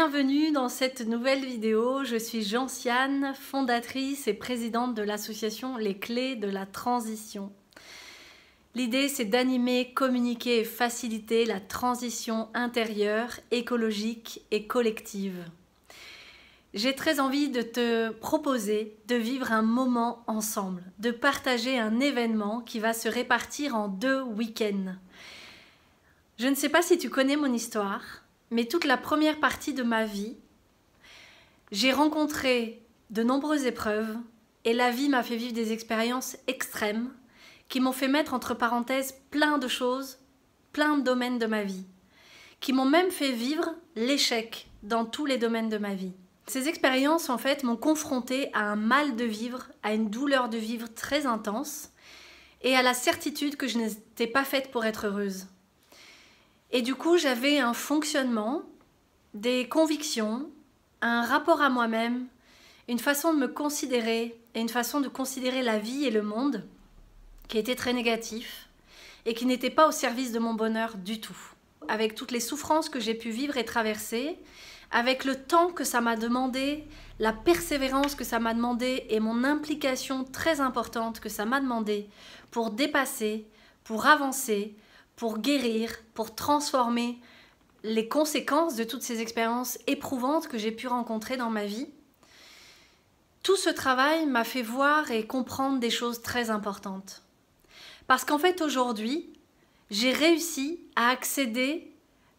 Bienvenue dans cette nouvelle vidéo. Je suis Gentiane, fondatrice et présidente de l'association Les Clés de la Transition. L'idée, c'est d'animer, communiquer et faciliter la transition intérieure, écologique et collective. J'ai très envie de te proposer de vivre un moment ensemble, de partager un événement qui va se répartir en 2 week-ends. Je ne sais pas si tu connais mon histoire, mais toute la première partie de ma vie, j'ai rencontré de nombreuses épreuves et la vie m'a fait vivre des expériences extrêmes qui m'ont fait mettre entre parenthèses plein de choses, plein de domaines de ma vie, qui m'ont même fait vivre l'échec dans tous les domaines de ma vie. Ces expériences, en fait, m'ont confrontée à un mal de vivre, à une douleur de vivre très intense et à la certitude que je n'étais pas faite pour être heureuse. Et du coup, j'avais un fonctionnement, des convictions, un rapport à moi-même, une façon de me considérer et une façon de considérer la vie et le monde qui était très négatif et qui n'était pas au service de mon bonheur du tout. Avec toutes les souffrances que j'ai pu vivre et traverser, avec le temps que ça m'a demandé, la persévérance que ça m'a demandé et mon implication très importante que ça m'a demandé pour dépasser, pour avancer, pour guérir, pour transformer les conséquences de toutes ces expériences éprouvantes que j'ai pu rencontrer dans ma vie. Tout ce travail m'a fait voir et comprendre des choses très importantes. Parce qu'en fait, aujourd'hui, j'ai réussi à accéder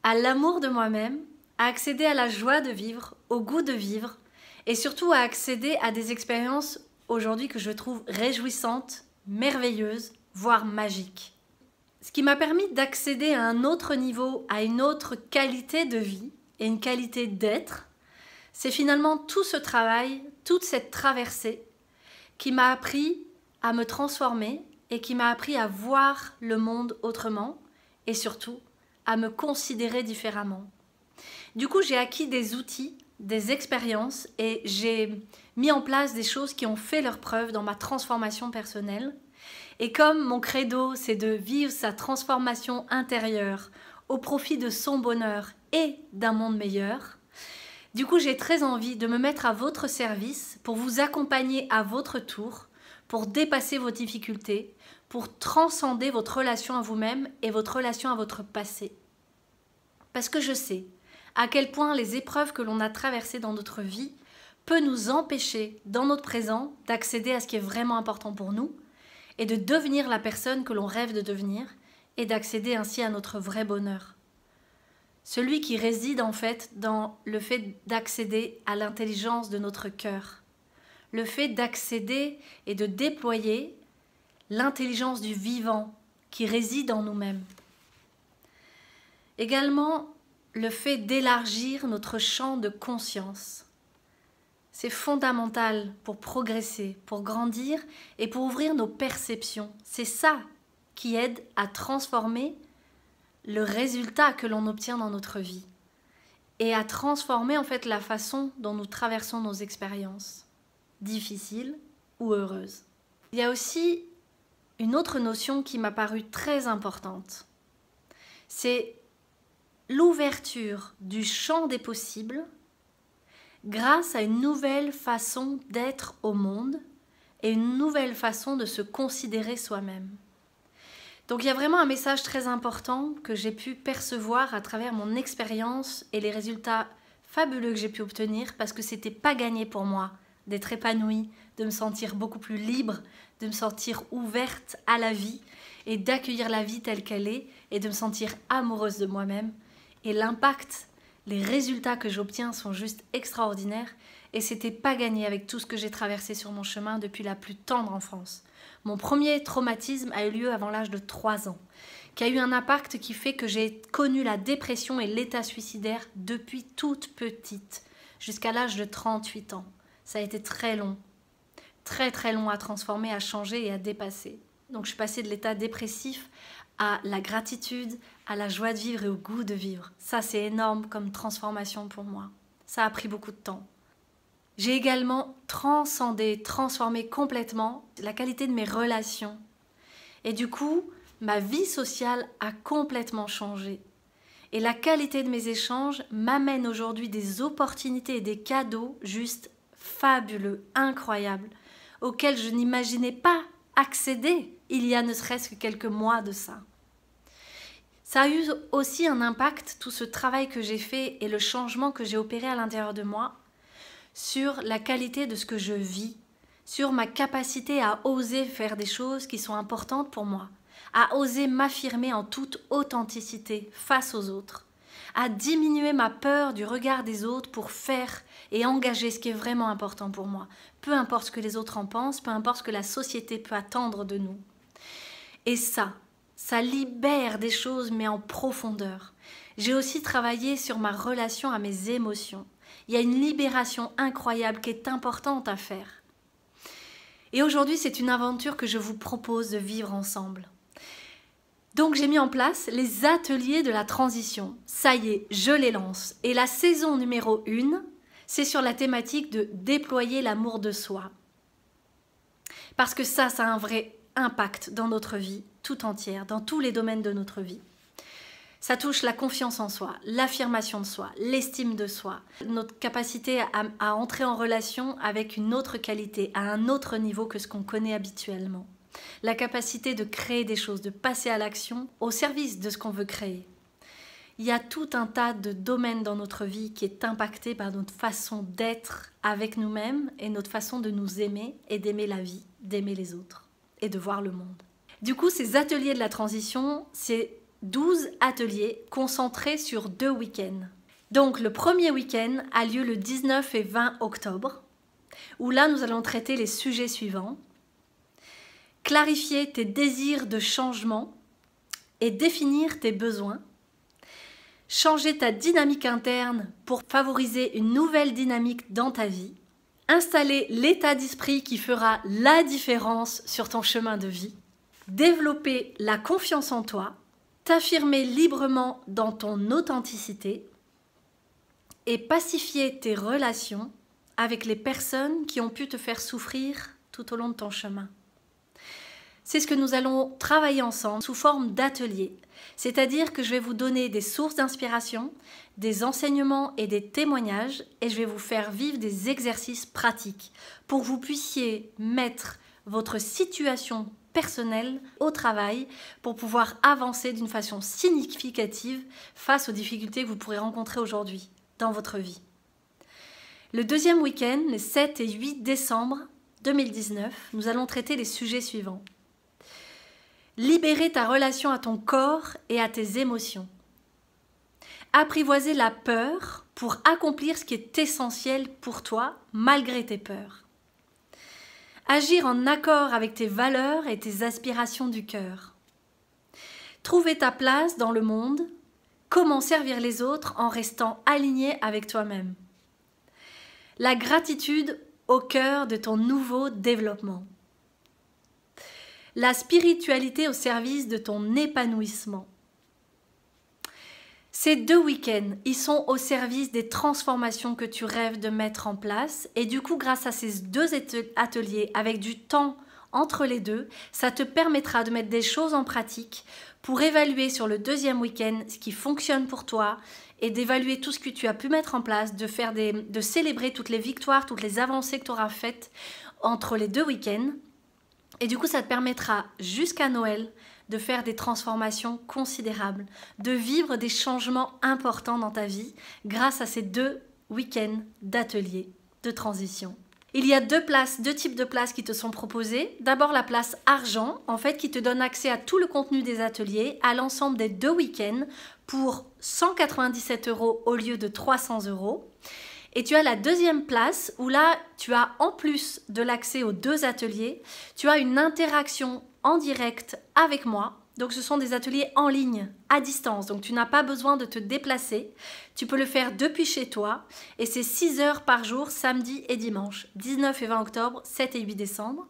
à l'amour de moi-même, à accéder à la joie de vivre, au goût de vivre, et surtout à accéder à des expériences aujourd'hui que je trouve réjouissantes, merveilleuses, voire magiques. Ce qui m'a permis d'accéder à un autre niveau, à une autre qualité de vie et une qualité d'être, c'est finalement tout ce travail, toute cette traversée qui m'a appris à me transformer et qui m'a appris à voir le monde autrement et surtout à me considérer différemment. Du coup, j'ai acquis des outils, des expériences et j'ai mis en place des choses qui ont fait leur preuve dans ma transformation personnelle. Et comme mon credo, c'est de vivre sa transformation intérieure au profit de son bonheur et d'un monde meilleur, du coup, j'ai très envie de me mettre à votre service pour vous accompagner à votre tour, pour dépasser vos difficultés, pour transcender votre relation à vous-même et votre relation à votre passé. Parce que je sais à quel point les épreuves que l'on a traversées dans notre vie peuvent nous empêcher, dans notre présent, d'accéder à ce qui est vraiment important pour nous, et de devenir la personne que l'on rêve de devenir et d'accéder ainsi à notre vrai bonheur. Celui qui réside en fait dans le fait d'accéder à l'intelligence de notre cœur, le fait d'accéder et de déployer l'intelligence du vivant qui réside en nous-mêmes. Également, le fait d'élargir notre champ de conscience. C'est fondamental pour progresser, pour grandir et pour ouvrir nos perceptions. C'est ça qui aide à transformer le résultat que l'on obtient dans notre vie et à transformer en fait la façon dont nous traversons nos expériences, difficiles ou heureuses. Il y a aussi une autre notion qui m'a paru très importante. C'est l'ouverture du champ des possibles grâce à une nouvelle façon d'être au monde et une nouvelle façon de se considérer soi-même. Donc il y a vraiment un message très important que j'ai pu percevoir à travers mon expérience et les résultats fabuleux que j'ai pu obtenir parce que c'était pas gagné pour moi d'être épanouie, de me sentir beaucoup plus libre, de me sentir ouverte à la vie et d'accueillir la vie telle qu'elle est et de me sentir amoureuse de moi-même. Et l'impact, les résultats que j'obtiens sont juste extraordinaires et c'était pas gagné avec tout ce que j'ai traversé sur mon chemin depuis la plus tendre enfance. Mon premier traumatisme a eu lieu avant l'âge de 3 ans, qui a eu un impact qui fait que j'ai connu la dépression et l'état suicidaire depuis toute petite, jusqu'à l'âge de 38 ans. Ça a été très long à transformer, à changer et à dépasser. Donc je suis passée de l'état dépressif à la gratitude, à la joie de vivre et au goût de vivre. Ça, c'est énorme comme transformation pour moi. Ça a pris beaucoup de temps. J'ai également transformé complètement la qualité de mes relations. Et du coup, ma vie sociale a complètement changé. Et la qualité de mes échanges m'amène aujourd'hui des opportunités et des cadeaux juste fabuleux, incroyables, auxquels je n'imaginais pas accéder il y a ne serait-ce que quelques mois de ça. Ça a eu aussi un impact, tout ce travail que j'ai fait et le changement que j'ai opéré à l'intérieur de moi, sur la qualité de ce que je vis, sur ma capacité à oser faire des choses qui sont importantes pour moi, à oser m'affirmer en toute authenticité face aux autres, à diminuer ma peur du regard des autres pour faire et engager ce qui est vraiment important pour moi, peu importe ce que les autres en pensent, peu importe ce que la société peut attendre de nous. Et ça libère des choses, mais en profondeur. J'ai aussi travaillé sur ma relation à mes émotions. Il y a une libération incroyable qui est importante à faire. Et aujourd'hui, c'est une aventure que je vous propose de vivre ensemble. Donc j'ai mis en place les ateliers de la transition. Ça y est, je les lance. Et la saison numéro 1, c'est sur la thématique de déployer l'amour de soi. Parce que ça a un vrai impact dans notre vie tout entière, dans tous les domaines de notre vie. Ça touche la confiance en soi, l'affirmation de soi, l'estime de soi, notre capacité à entrer en relation avec une autre qualité, à un autre niveau que ce qu'on connaît habituellement. La capacité de créer des choses, de passer à l'action au service de ce qu'on veut créer. Il y a tout un tas de domaines dans notre vie qui est impacté par notre façon d'être avec nous-mêmes et notre façon de nous aimer et d'aimer la vie, d'aimer les autres et de voir le monde. Du coup, ces ateliers de la transition, c'est 12 ateliers concentrés sur 2 week-ends. Donc, le premier week-end a lieu le 19 et 20 octobre, où là, nous allons traiter les sujets suivants. Clarifier tes désirs de changement et définir tes besoins. Changer ta dynamique interne pour favoriser une nouvelle dynamique dans ta vie. Installer l'état d'esprit qui fera la différence sur ton chemin de vie. Développer la confiance en toi. T'affirmer librement dans ton authenticité. Et pacifier tes relations avec les personnes qui ont pu te faire souffrir tout au long de ton chemin. C'est ce que nous allons travailler ensemble sous forme d'ateliers. C'est-à-dire que je vais vous donner des sources d'inspiration, des enseignements et des témoignages et je vais vous faire vivre des exercices pratiques pour que vous puissiez mettre votre situation personnelle au travail pour pouvoir avancer d'une façon significative face aux difficultés que vous pourrez rencontrer aujourd'hui dans votre vie. Le deuxième week-end, les 7 et 8 décembre 2019, nous allons traiter les sujets suivants. Libérer ta relation à ton corps et à tes émotions. Apprivoiser la peur pour accomplir ce qui est essentiel pour toi malgré tes peurs. Agir en accord avec tes valeurs et tes aspirations du cœur. Trouver ta place dans le monde. Comment servir les autres en restant aligné avec toi-même. La gratitude au cœur de ton nouveau développement. La spiritualité au service de ton épanouissement. Ces 2 week-ends, ils sont au service des transformations que tu rêves de mettre en place et du coup, grâce à ces 2 ateliers avec du temps entre les deux, ça te permettra de mettre des choses en pratique pour évaluer sur le 2e week-end ce qui fonctionne pour toi et d'évaluer tout ce que tu as pu mettre en place, de célébrer toutes les victoires, toutes les avancées que tu auras faites entre les 2 week-ends. Et du coup, ça te permettra jusqu'à Noël de faire des transformations considérables, de vivre des changements importants dans ta vie grâce à ces 2 week-ends d'ateliers de transition. Il y a 2 types de places qui te sont proposées. D'abord la place argent, en fait, qui te donne accès à tout le contenu des ateliers, à l'ensemble des 2 week-ends pour 197 € au lieu de 300 €. Et tu as la 2e place où là, tu as en plus de l'accès aux 2 ateliers, tu as une interaction en direct avec moi. Donc ce sont des ateliers en ligne, à distance. Donc tu n'as pas besoin de te déplacer. Tu peux le faire depuis chez toi. Et c'est 6 heures par jour, samedi et dimanche. 19 et 20 octobre, 7 et 8 décembre.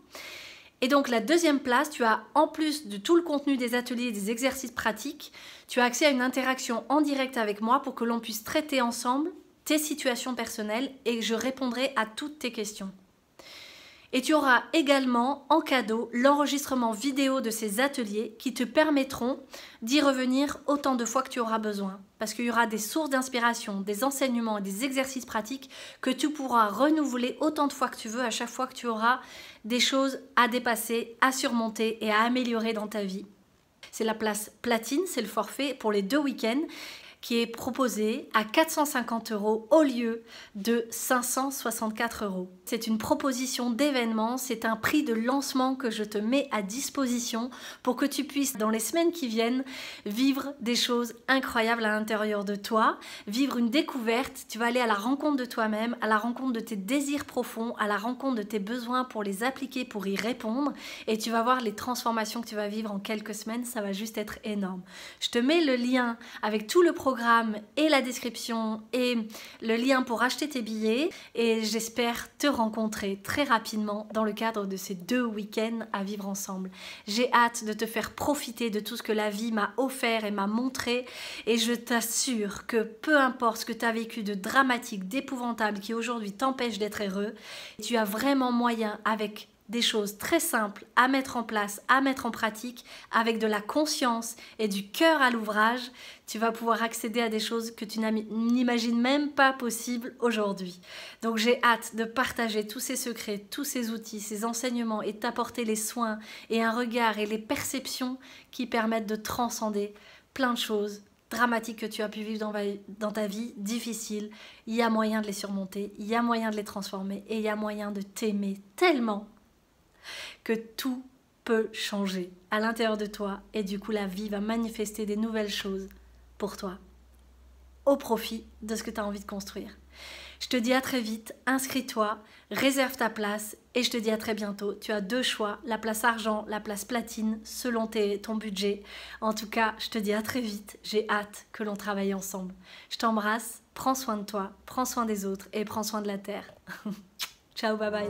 Et donc la 2e place, tu as en plus de tout le contenu des ateliers et des exercices pratiques, tu as accès à une interaction en direct avec moi pour que l'on puisse traiter ensemble tes situations personnelles et je répondrai à toutes tes questions. Et tu auras également en cadeau l'enregistrement vidéo de ces ateliers qui te permettront d'y revenir autant de fois que tu auras besoin. Parce qu'il y aura des sources d'inspiration, des enseignements et des exercices pratiques que tu pourras renouveler autant de fois que tu veux à chaque fois que tu auras des choses à dépasser, à surmonter et à améliorer dans ta vie. C'est la place platine, c'est le forfait pour les 2 week-ends qui est proposé à 450 € au lieu de 564 €. C'est une proposition d'événement, c'est un prix de lancement que je te mets à disposition pour que tu puisses, dans les semaines qui viennent, vivre des choses incroyables à l'intérieur de toi, vivre une découverte. Tu vas aller à la rencontre de toi-même, à la rencontre de tes désirs profonds, à la rencontre de tes besoins pour les appliquer, pour y répondre, et tu vas voir les transformations que tu vas vivre en quelques semaines, ça va juste être énorme. Je te mets le lien avec tout le programme et la description et le lien pour acheter tes billets et j'espère te rencontrer très rapidement dans le cadre de ces 2 week-ends à vivre ensemble. J'ai hâte de te faire profiter de tout ce que la vie m'a offert et m'a montré et je t'assure que peu importe ce que tu as vécu de dramatique, d'épouvantable qui aujourd'hui t'empêche d'être heureux, tu as vraiment moyen avec des choses très simples à mettre en place, à mettre en pratique, avec de la conscience et du cœur à l'ouvrage, tu vas pouvoir accéder à des choses que tu n'imagines même pas possibles aujourd'hui. Donc j'ai hâte de partager tous ces secrets, tous ces outils, ces enseignements et t'apporter les soins et un regard et les perceptions qui permettent de transcender plein de choses dramatiques que tu as pu vivre dans ta vie, difficiles. Il y a moyen de les surmonter, il y a moyen de les transformer et il y a moyen de t'aimer tellement que tout peut changer à l'intérieur de toi et du coup la vie va manifester des nouvelles choses pour toi au profit de ce que tu as envie de construire. Je te dis à très vite, inscris-toi, réserve ta place et je te dis à très bientôt. Tu as 2 choix, la place argent, la place platine selon ton budget. En tout cas, je te dis à très vite, j'ai hâte que l'on travaille ensemble. Je t'embrasse, prends soin de toi, prends soin des autres et prends soin de la terre. Ciao, bye bye.